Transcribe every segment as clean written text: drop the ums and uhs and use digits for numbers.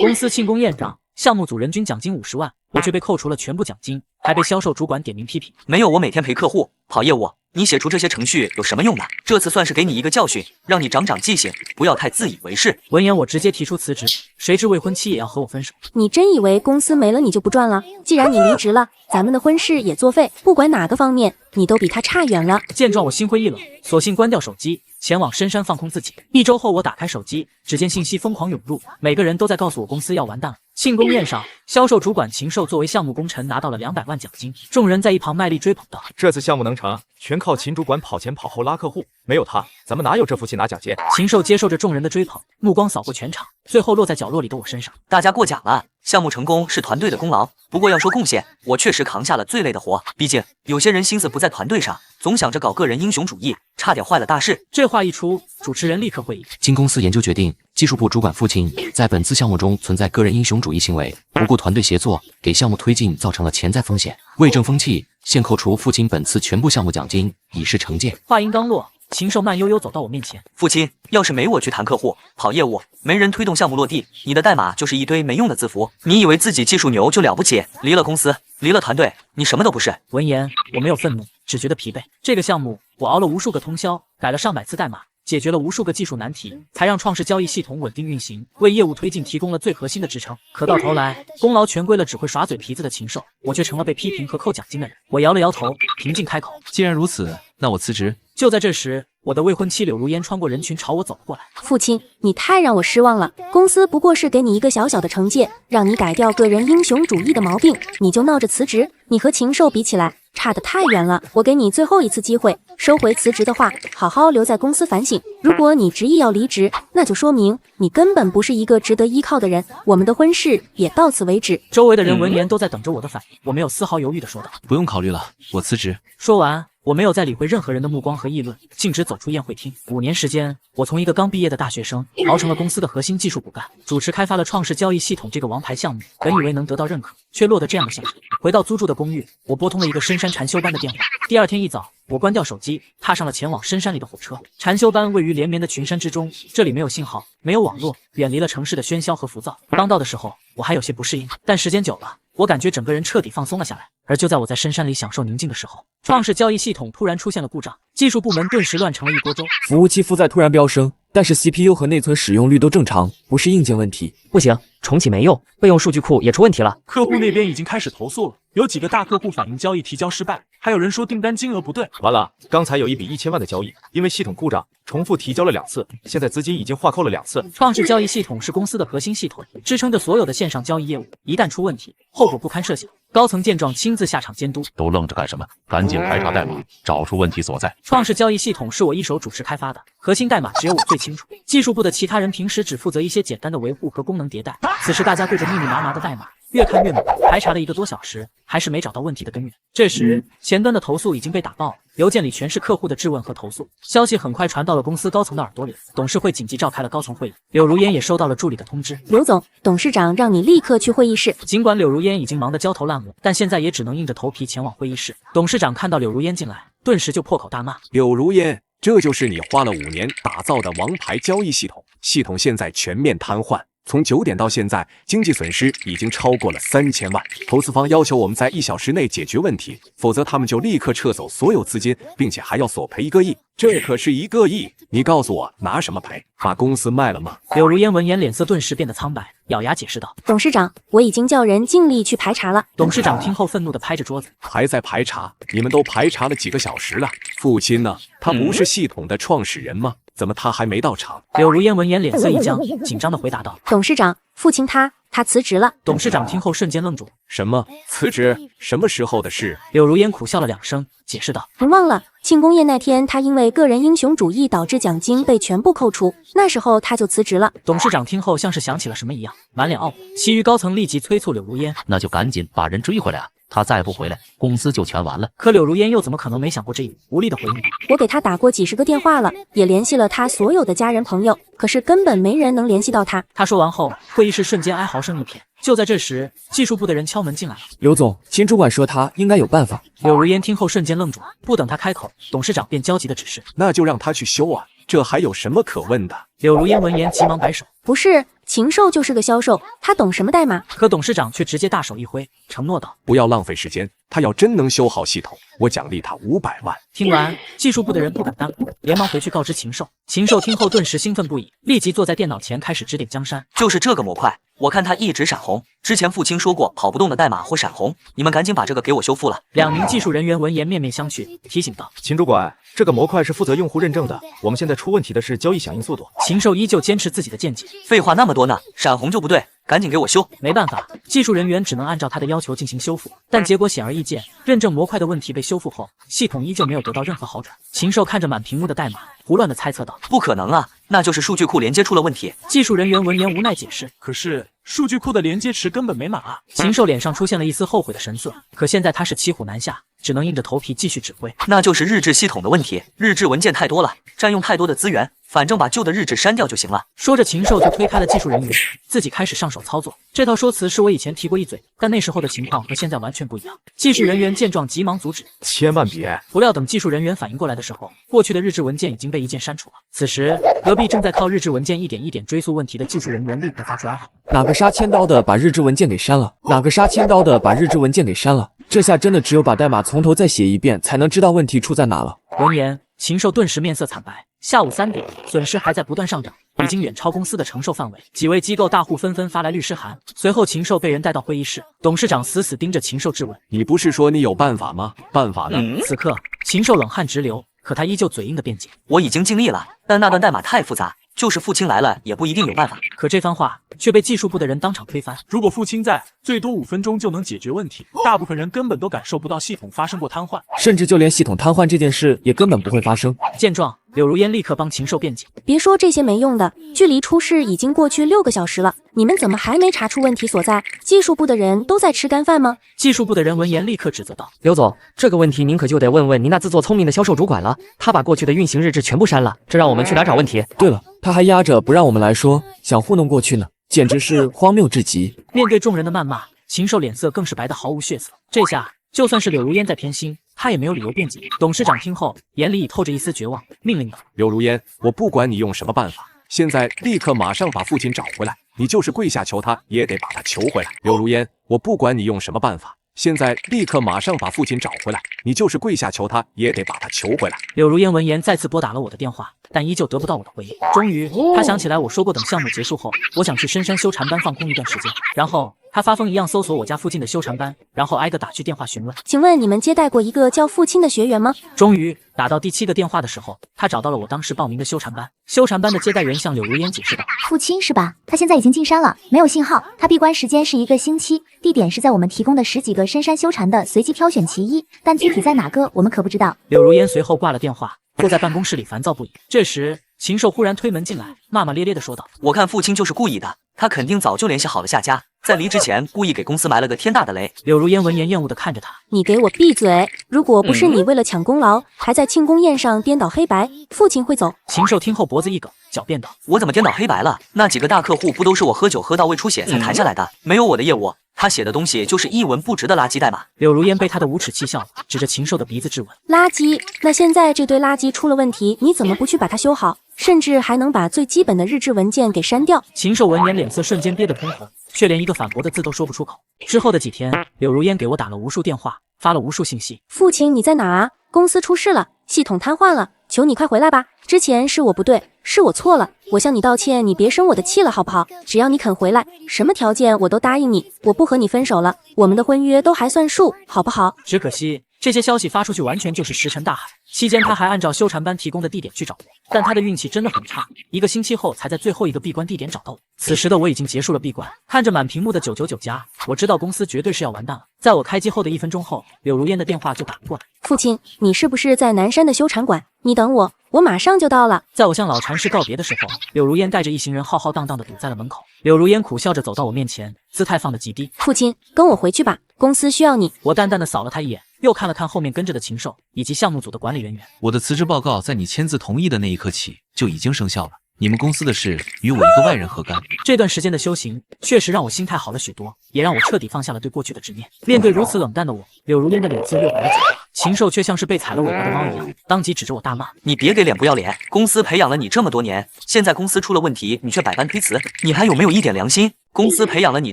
公司庆功宴上，项目组人均奖金50万，我却被扣除了全部奖金，还被销售主管点名批评。没有我每天陪客户跑业务，你写出这些程序有什么用呢？这次算是给你一个教训，让你长长记性，不要太自以为是。闻言，我直接提出辞职，谁知未婚妻也要和我分手。你真以为公司没了你就不赚了？既然你离职了，咱们的婚事也作废，不管哪个方面，你都比他差远了。见状，我心灰意冷，索性关掉手机，前往深山放空自己。1周后，我打开手机，只见信息疯狂涌入，每个人都在告诉我公司要完蛋了。庆功宴上，销售主管秦寿作为项目功臣拿到了200万奖金，众人在一旁卖力追捧道：“这次项目能成，全靠秦主管跑前跑后拉客户，没有他，咱们哪有这福气拿奖金？”秦寿接受着众人的追捧，目光扫过全场，最后落在角落里的我身上。大家过奖了，项目成功是团队的功劳，不过要说贡献，我确实扛下了最累的活。毕竟有些人心思不在团队上，总想着搞个人英雄主义，差点坏了大事。这话一出，主持人立刻会议。经公司研究决定，技术部主管父亲在本次项目中存在个人英雄主义行为，不顾团队协作，给项目推进造成了潜在风险。为正风气，现扣除父亲本次全部项目奖金，以示惩戒。话音刚落，秦寿慢悠悠走到我面前。父亲，要是没我去谈客户、跑业务，没人推动项目落地，你的代码就是一堆没用的字符。你以为自己技术牛就了不起？离了公司，离了团队，你什么都不是。闻言，我没有愤怒，只觉得疲惫。这个项目，我熬了无数个通宵，改了上百次代码，解决了无数个技术难题，才让创世交易系统稳定运行，为业务推进提供了最核心的支撑。可到头来，功劳全归了只会耍嘴皮子的禽兽，我却成了被批评和扣奖金的人。我摇了摇头，平静开口：“既然如此，那我辞职。”就在这时，我的未婚妻柳如烟穿过人群朝我走了过来。父亲，你太让我失望了。公司不过是给你一个小小的惩戒，让你改掉个人英雄主义的毛病，你就闹着辞职。你和禽兽比起来，差得太远了。我给你最后一次机会，收回辞职的话，好好留在公司反省。如果你执意要离职，那就说明你根本不是一个值得依靠的人。我们的婚事也到此为止。周围的人闻言都在等着我的反应，我没有丝毫犹豫地说道：“不用考虑了，我辞职。”说完，我没有再理会任何人的目光和议论，径直走出宴会厅。5年时间，我从一个刚毕业的大学生熬成了公司的核心技术骨干，主持开发了创世交易系统这个王牌项目。本以为能得到认可，却落得这样的下场。回到租住的公寓，我拨通了一个深山禅修班的电话。第二天一早，我关掉手机，踏上了前往深山里的火车。禅修班位于连绵的群山之中，这里没有信号，没有网络，远离了城市的喧嚣和浮躁。刚到的时候，我还有些不适应，但时间久了，我感觉整个人彻底放松了下来。而就在我在深山里享受宁静的时候，创世交易系统突然出现了故障，技术部门顿时乱成了一锅粥。服务器负载突然飙升，但是 CPU 和内存使用率都正常，不是硬件问题。不行，重启没用，备用数据库也出问题了。客户那边已经开始投诉了，有几个大客户反映交易提交失败，还有人说订单金额不对。完了，刚才有一笔1000万的交易，因为系统故障重复提交了2次，现在资金已经划扣了2次。创世交易系统是公司的核心系统，支撑着所有的线上交易业务，一旦出问题，后果不堪设想。高层见状亲自下场监督。都愣着干什么？赶紧排查代码，找出问题所在。创世交易系统是我一手主持开发的，核心代码只有我最清楚。技术部的其他人平时只负责一些简单的维护和功能迭代。此时大家对着密密麻麻的代码越看越猛，排查了1个多小时，还是没找到问题的根源。这时，前端的投诉已经被打爆，邮件里全是客户的质问和投诉。消息很快传到了公司高层的耳朵里，董事会紧急召开了高层会议。柳如烟也收到了助理的通知：刘总，董事长让你立刻去会议室。尽管柳如烟已经忙得焦头烂额，但现在也只能硬着头皮前往会议室。董事长看到柳如烟进来，顿时就破口大骂：柳如烟，这就是你花了5年打造的王牌交易系统，系统现在全面瘫痪。从9点到现在，经济损失已经超过了3000万。投资方要求我们在1小时内解决问题，否则他们就立刻撤走所有资金，并且还要索赔1个亿。这可是1个亿！你告诉我拿什么赔？把公司卖了吗？柳如烟闻言脸色顿时变得苍白，咬牙解释道：董事长，我已经叫人尽力去排查了。董事长听后愤怒地拍着桌子：还在排查？你们都排查了几个小时了？父亲呢？他不是系统的创始人吗？怎么他还没到场？柳如烟闻言脸色一僵，紧张地回答道：董事长，父亲他辞职了。董事长听后瞬间愣住：什么辞职？什么时候的事？柳如烟苦笑了2声，解释道：您忘了庆功宴那天，他因为个人英雄主义导致奖金被全部扣除，那时候他就辞职了。董事长听后像是想起了什么一样，满脸懊悔。其余高层立即催促柳如烟：那就赶紧把人追回来啊！他再不回来，公司就全完了。可柳如烟又怎么可能没想过这一步，无力的回应：我给他打过几10个电话了，也联系了他所有的家人朋友，可是根本没人能联系到他。他说完后，会议室瞬间哀嚎声一片。就在这时，技术部的人敲门进来了。刘总，秦主管说他应该有办法。柳如烟听后瞬间愣住，不等他开口，董事长便焦急的指示：那就让他去修啊，这还有什么可问的？柳如烟闻言急忙摆手：不是，禽兽就是个销售，他懂什么代码？可董事长却直接大手一挥，承诺道：“不要浪费时间，他要真能修好系统，我奖励他500万。”听完，技术部的人不敢耽误，连忙回去告知禽兽。禽兽听后顿时兴奋不已，立即坐在电脑前开始指点江山。就是这个模块，我看它一直闪红。之前父亲说过跑不动的代码会闪红，你们赶紧把这个给我修复了。2名技术人员闻言面面相觑，提醒道：“秦主管，这个模块是负责用户认证的，我们现在出问题的是交易响应速度。”禽兽依旧坚持自己的见解。废话那么多呢，闪红就不对，赶紧给我修。没办法，技术人员只能按照他的要求进行修复，但结果显而易见，认证模块的问题被修复后，系统依旧没有得到任何好转。禽兽看着满屏幕的代码，胡乱的猜测道：“不可能啊，那就是数据库连接出了问题。”技术人员闻言无奈解释：“可是数据库的连接池根本没码啊。”禽兽脸上出现了一丝后悔的神色，可现在他是骑虎难下，只能硬着头皮继续指挥。那就是日志系统的问题，日志文件太多了，占用太多的资源，反正把旧的日志删掉就行了。说着，禽兽就推开了技术人员，自己开始上手操作。这套说辞是我以前提过一嘴，但那时候的情况和现在完全不一样。技术人员见状急忙阻止：“千万别！”不料等技术人员反应过来的时候，过去的日志文件已经被一键删除了。此时，隔壁正在靠日志文件一点一点追溯问题的技术人员立刻发出哀嚎：“哪个杀千刀的把日志文件给删了？哪个杀千刀的把日志文件给删了？这下真的只有把代码从头再写一遍，才能知道问题出在哪了。”闻言，禽兽顿时面色惨白。下午3点，损失还在不断上涨，已经远超公司的承受范围。几位机构大户纷纷发来律师函。随后，禽兽被人带到会议室，董事长死死盯着禽兽质问：“你不是说你有办法吗？办法呢？”此刻，禽兽冷汗直流，可他依旧嘴硬的辩解：“我已经尽力了，但那段代码太复杂，就是父亲来了也不一定有办法。”可这番话却被技术部的人当场推翻。如果父亲在，最多5分钟就能解决问题。大部分人根本都感受不到系统发生过瘫痪，甚至就连系统瘫痪这件事也根本不会发生。见状，柳如烟立刻帮禽兽辩解：“别说这些没用的，距离出事已经过去6个小时了，你们怎么还没查出问题所在？技术部的人都在吃干饭吗？”技术部的人闻言立刻指责道：“刘总，这个问题您可就得问问您那自作聪明的销售主管了，他把过去的运行日志全部删了，这让我们去哪找问题？对了，他还压着不让我们来说，想糊弄过去呢，简直是荒谬至极。”面对众人的谩骂，禽兽脸色更是白得毫无血色。这下就算是柳如烟再偏心，他也没有理由辩解。董事长听后，眼里已透着一丝绝望，命令道：“刘如烟，我不管你用什么办法，现在立刻马上把父亲找回来，你就是跪下求他，也得把他求回来。”刘如烟，我不管你用什么办法，现在立刻马上把父亲找回来，你就是跪下求他，也得把他求回来。柳如烟闻言再次拨打了我的电话，但依旧得不到我的回应。终于，他想起来我说过，等项目结束后，我想去深山修禅班放空一段时间。然后他发疯一样搜索我家附近的修禅班，然后挨个打去电话询问：“请问你们接待过一个叫父亲的学员吗？”终于打到第7个电话的时候，他找到了我当时报名的修禅班。修禅班的接待员向柳如烟解释道：“父亲是吧？他现在已经进山了，没有信号。他闭关时间是1个星期，地点是在我们提供的10几个深山修禅的随机挑选其一，但具体在哪个我们可不知道。”柳如烟随后挂了电话，坐在办公室里烦躁不已。这时，禽兽忽然推门进来，骂骂咧咧地说道：“我看父亲就是故意的，他肯定早就联系好了下家，在离职前故意给公司埋了个天大的雷。”柳如烟闻言厌恶地看着他：“你给我闭嘴！如果不是你为了抢功劳，还在庆功宴上颠倒黑白，父亲会走。”禽兽听后脖子一梗，狡辩道：“我怎么颠倒黑白了？那几个大客户不都是我喝酒喝到胃出血才谈下来的？没有我的业务，他写的东西就是一文不值的垃圾代码。”柳如烟被他的无耻气笑了，指着禽兽的鼻子质问：“垃圾？那现在这堆垃圾出了问题，你怎么不去把它修好？甚至还能把最基本的日志文件给删掉？”禽兽闻言脸色瞬间憋得通红，却连一个反驳的字都说不出口。之后的几天，柳如烟给我打了无数电话，发了无数信息：“父亲你在哪啊？公司出事了，系统瘫痪了，求你快回来吧！之前是我不对，是我错了，我向你道歉，你别生我的气了好不好？只要你肯回来，什么条件我都答应你，我不和你分手了，我们的婚约都还算数，好不好？”只可惜这些消息发出去完全就是石沉大海。期间他还按照修禅班提供的地点去找我，但他的运气真的很差，1个星期后才在最后一个闭关地点找到我。此时的我已经结束了闭关，看着满屏幕的999加，我知道公司绝对是要完蛋了。在我开机后的1分钟后，柳如烟的电话就打了过来：“父亲，你是不是在南山的修禅馆？你等我，我马上就到了。”在我向老禅师告别的时候，柳如烟带着一行人浩浩荡荡地堵在了门口。柳如烟苦笑着走到我面前，姿态放得极低：“父亲，跟我回去吧，公司需要你。”我淡淡的扫了他一眼，又看了看后面跟着的禽兽以及项目组的管理人员。我的辞职报告在你签字同意的那一刻起就已经生效了。你们公司的事与我一个外人何干？这段时间的修行确实让我心态好了许多，也让我彻底放下了对过去的执念。面对如此冷淡的我，柳如烟的脸色又白了几分，禽兽却像是被踩了尾巴的猫一样，当即指着我大骂：“你别给脸不要脸！公司培养了你这么多年，现在公司出了问题，你却百般推辞，你还有没有一点良心？公司培养了你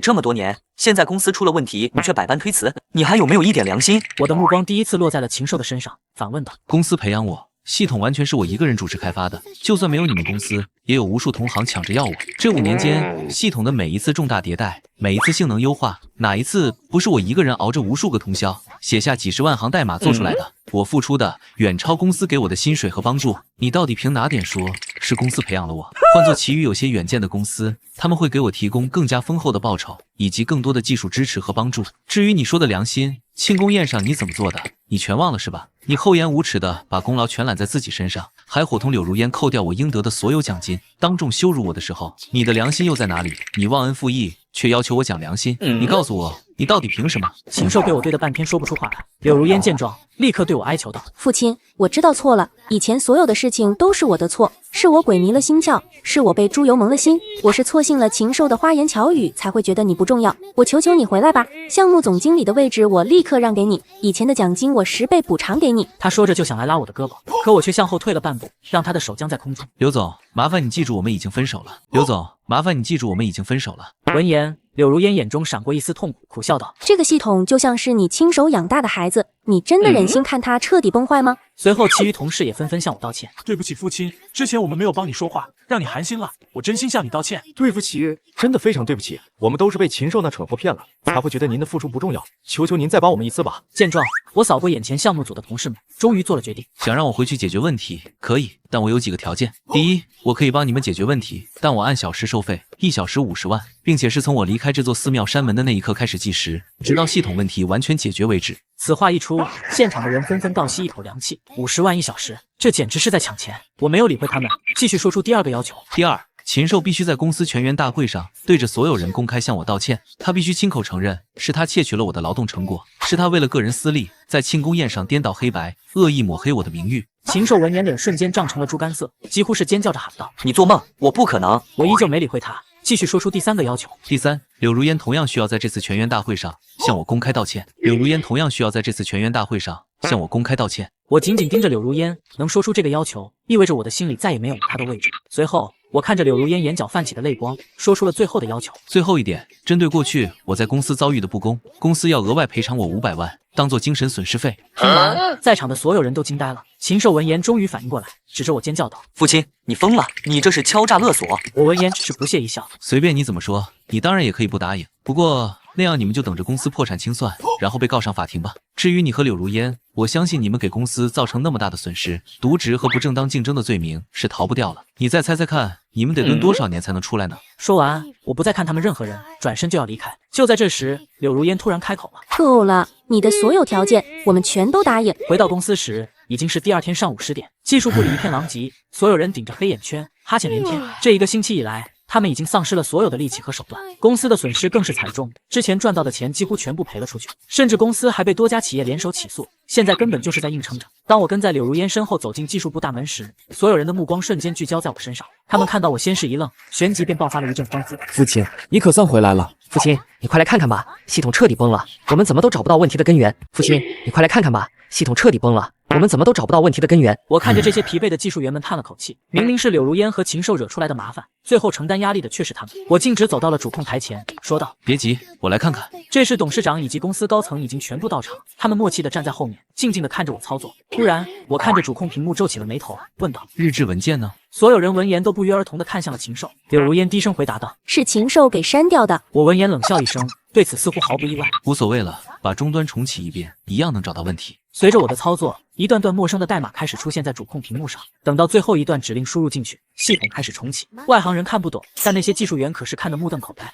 这么多年，现在公司出了问题，你却百般推辞，你还有没有一点良心？”我的目光第一次落在了禽兽的身上，反问道：“公司培养我，系统完全是我一个人主持开发的，就算没有你们公司，也有无数同行抢着要我。这5年间，系统的每一次重大迭代，每一次性能优化，哪一次不是我一个人熬着无数个通宵，写下几十万行代码做出来的？我付出的远超公司给我的薪水和帮助。你到底凭哪点说是公司培养了我？换做其余有些远见的公司，他们会给我提供更加丰厚的报酬，以及更多的技术支持和帮助。至于你说的良心，庆功宴上你怎么做的？你全忘了是吧？你厚颜无耻的把功劳全揽在自己身上，还伙同柳如烟扣掉我应得的所有奖金，当众羞辱我的时候，你的良心又在哪里？你忘恩负义，却要求我讲良心，你告诉我，你到底凭什么？”禽兽被我对得半天说不出话来。柳如烟见状，立刻对我哀求道：“父亲，我知道错了，以前所有的事情都是我的错，是我鬼迷了心窍，是我被猪油蒙了心，我是错信了禽兽的花言巧语，才会觉得你不重要。我求求你回来吧，项目总经理的位置我立刻让给你，以前的奖金我10倍补偿给你。”他说着就想来拉我的胳膊，可我却向后退了半步，让他的手僵在空中。刘总，麻烦你记住我们已经分手了。刘总，麻烦你记住我们已经分手了。闻言，柳如烟眼中闪过一丝痛苦，苦笑道：“这个系统就像是你亲手养大的孩子，你真的忍心看他彻底崩坏吗？”随后，其余同事也纷纷向我道歉：“对不起，父亲，之前我们没有帮你说话，让你寒心了，我真心向你道歉。”对不起，真的非常对不起，我们都是被禽兽那蠢货骗了，才会觉得您的付出不重要，求求您再帮我们一次吧。见状，我扫过眼前项目组的同事们，终于做了决定。想让我回去解决问题，可以，但我有几个条件。第一，我可以帮你们解决问题，但我按小时收费，1小时50万，并且是从我离开这座寺庙山门的那一刻开始计时，直到系统问题完全解决为止。此话一出，现场的人纷纷倒吸一口凉气。50万1小时，这简直是在抢钱！我没有理会他们，继续说出第2个要求。第二，禽兽必须在公司全员大会上对着所有人公开向我道歉，他必须亲口承认是他窃取了我的劳动成果，是他为了个人私利，在庆功宴上颠倒黑白，恶意抹黑我的名誉。禽兽闻言脸瞬间涨成了猪肝色，几乎是尖叫着喊道：“你做梦！我不可能！”我依旧没理会他，继续说出第3个要求。第三，柳如烟同样需要在这次全员大会上向我公开道歉。柳如烟同样需要在这次全员大会上向我公开道歉。我紧紧盯着柳如烟，能说出这个要求，意味着我的心里再也没有了她的位置。随后，我看着柳如烟眼角泛起的泪光，说出了最后的要求。最后一点，针对过去我在公司遭遇的不公，公司要额外赔偿我500万，当做精神损失费。听完，在场的所有人都惊呆了。禽兽闻言终于反应过来，指着我尖叫道：“父亲，你疯了！你这是敲诈勒索！”我闻言只是不屑一笑：“随便你怎么说，你当然也可以不答应，不过那样你们就等着公司破产清算，然后被告上法庭吧。至于你和柳如烟，我相信你们给公司造成那么大的损失，渎职和不正当竞争的罪名是逃不掉了。你再猜猜看，你们得蹲多少年才能出来呢？”说完，我不再看他们任何人，转身就要离开。就在这时，柳如烟突然开口了：“够了，你的所有条件我们全都答应。”回到公司时，已经是第2天上午10点，技术部里一片狼藉，所有人顶着黑眼圈，哈欠连天。这1个星期以来，他们已经丧失了所有的力气和手段，公司的损失更是惨重，之前赚到的钱几乎全部赔了出去，甚至公司还被多家企业联手起诉，现在根本就是在硬撑着。当我跟在柳如烟身后走进技术部大门时，所有人的目光瞬间聚焦在我身上，他们看到我先是一愣，旋即便爆发了一阵欢呼。父亲，你可算回来了。父亲，你快来看看吧，系统彻底崩了，我们怎么都找不到问题的根源。父亲，你快来看看吧，系统彻底崩了，我们怎么都找不到问题的根源。我看着这些疲惫的技术员们叹了口气，明明是柳如烟和禽兽惹出来的麻烦，最后承担压力的却是他们。我径直走到了主控台前，说道：“别急，我来看看。”这时董事长以及公司高层已经全部到场，他们默契地站在后面，静静地看着我操作。突然，我看着主控屏幕皱起了眉头，问道：“日志文件呢？”所有人闻言都不约而同地看向了禽兽。柳如烟低声回答道：“是禽兽给删掉的。”我闻言冷笑一声，对此似乎毫不意外。无所谓了，把终端重启一遍，一样能找到问题。随着我的操作，一段段陌生的代码开始出现在主控屏幕上。等到最后一段指令输入进去，系统开始重启。外行人看不懂，但那些技术员可是看得目瞪口呆。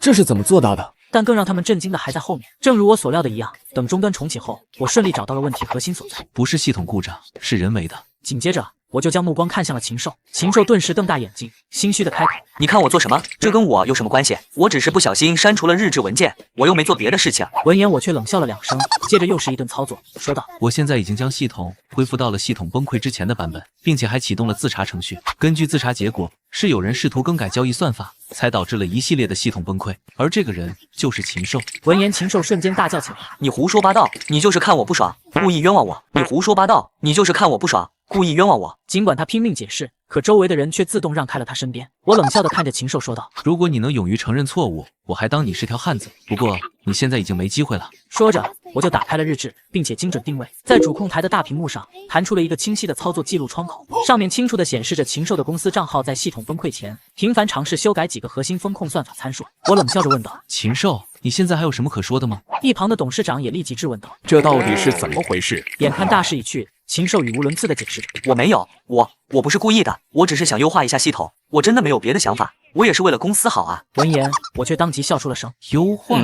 这是怎么做到的？但更让他们震惊的还在后面。正如我所料的一样，等终端重启后，我顺利找到了问题核心所在。不是系统故障，是人为的。紧接着，我就将目光看向了禽兽。禽兽顿时瞪大眼睛，心虚的开口：“你看我做什么？这跟我有什么关系？我只是不小心删除了日志文件，我又没做别的事情。”闻言，我却冷笑了2声，接着又是一顿操作，说道：“我现在已经将系统恢复到了系统崩溃之前的版本，并且还启动了自查程序。根据自查结果，是有人试图更改交易算法，才导致了一系列的系统崩溃，而这个人就是禽兽。”闻言，禽兽瞬间大叫起来：“你胡说八道！你就是看我不爽，故意冤枉我！你胡说八道！你就是看我不爽，故意冤枉我！”尽管他拼命解释，可周围的人却自动让开了他身边。我冷笑地看着禽兽说道：“如果你能勇于承认错误，我还当你是条汉子。不过你现在已经没机会了。”说着，我就打开了日志，并且精准定位，在主控台的大屏幕上弹出了一个清晰的操作记录窗口，上面清楚地显示着禽兽的公司账号在系统崩溃前频繁尝试修改几个核心风控算法参数。我冷笑着问道：“禽兽，你现在还有什么可说的吗？”一旁的董事长也立即质问道：“这到底是怎么回事？”眼看大势已去，禽兽语无伦次地解释着：“我没有，我不是故意的，我只是想优化一下系统，我真的没有别的想法，我也是为了公司好啊。”闻言，我却当即笑出了声。优化？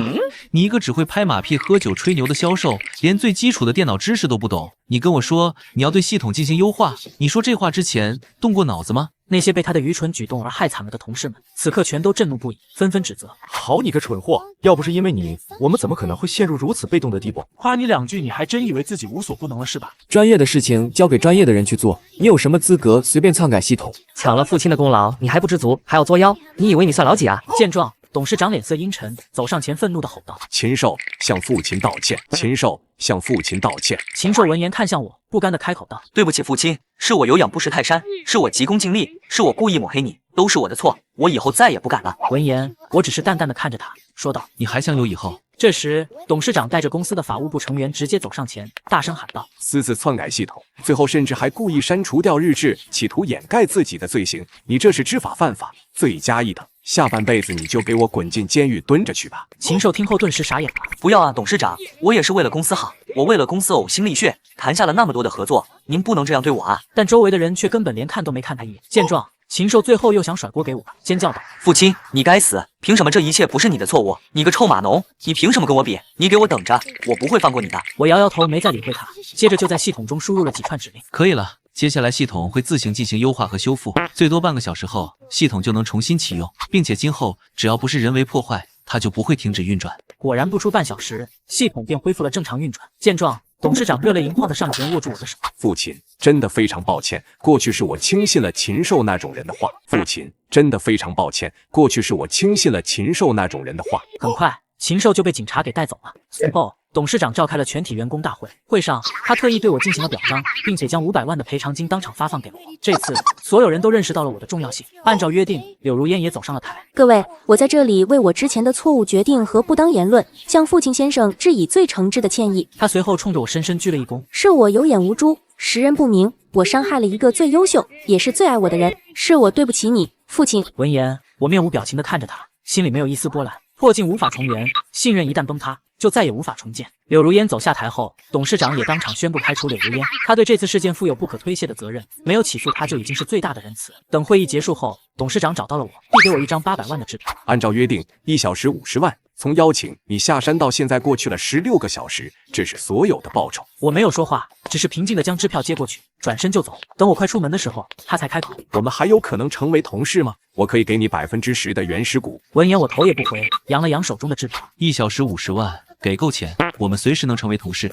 你一个只会拍马屁、喝酒、吹牛的销售，连最基础的电脑知识都不懂，你跟我说你要对系统进行优化，你说这话之前动过脑子吗？那些被他的愚蠢举动而害惨了的同事们，此刻全都震怒不已，纷纷指责：“好你个蠢货！要不是因为你，我们怎么可能会陷入如此被动的地步？”夸你2句，你还真以为自己无所不能了是吧？专业的事情交给专业的人去做，你有什么资格随便篡改系统？抢了父亲的功劳，你还不知足，还要作妖？你以为你算老几啊？见状，董事长脸色阴沉，走上前愤怒地吼道：“禽兽，向父亲道歉！禽兽，向父亲道歉！”禽兽闻言看向我，不甘地开口道：“对不起父亲，是我有养不识泰山，是我急功近利，是我故意抹黑你，都是我的错，我以后再也不敢了。”闻言，我只是淡淡地看着他，说道：“你还想有以后？”这时，董事长带着公司的法务部成员直接走上前，大声喊道：“私自篡改系统，最后甚至还故意删除掉日志，企图掩盖自己的罪行，你这是知法犯法，罪加一等。下半辈子你就给我滚进监狱蹲着去吧！”禽兽听后顿时傻眼了。“不要啊，董事长，我也是为了公司好，我为了公司呕心沥血，谈下了那么多的合作，您不能这样对我啊！”但周围的人却根本连看都没看他一眼。见状，禽兽最后又想甩锅给我，尖叫道：“父亲，你该死！凭什么这一切不是你的错误？你个臭码农，你凭什么跟我比？你给我等着，我不会放过你的！”我摇摇头，没再理会他，接着就在系统中输入了几串指令。可以了，接下来系统会自行进行优化和修复，最多半个小时后，系统就能重新启用，并且今后只要不是人为破坏，它就不会停止运转。果然不出半小时，系统便恢复了正常运转。见状，董事长热泪盈眶地上前握住我的手：“父亲，真的非常抱歉，过去是我轻信了禽兽那种人的话。父亲，真的非常抱歉，过去是我轻信了禽兽那种人的话。”很快，禽兽就被警察给带走了。随后，董事长召开了全体员工大会，会上他特意对我进行了表彰，并且将500万的赔偿金当场发放给了我。这次，所有人都认识到了我的重要性。按照约定，柳如烟也走上了台。各位，我在这里为我之前的错误决定和不当言论，向父亲先生致以最诚挚的歉意。他随后冲着我深深鞠了一躬：“是我有眼无珠，识人不明，我伤害了一个最优秀也是最爱我的人，是我对不起你，父亲。”闻言，我面无表情地看着他，心里没有一丝波澜。破镜无法重圆，信任一旦崩塌，就再也无法重建。柳如烟走下台后，董事长也当场宣布开除柳如烟。他对这次事件负有不可推卸的责任，没有起诉他就已经是最大的仁慈。等会议结束后，董事长找到了我，递给我一张800万的支票。按照约定，1小时50万。从邀请你下山到现在过去了16个小时，这是所有的报酬。我没有说话，只是平静地将支票接过去，转身就走。等我快出门的时候，他才开口：“我们还有可能成为同事吗？我可以给你10%的原始股。”闻言，我头也不回，扬了扬手中的支票。1小时50万，给够钱，我们随时能成为同事。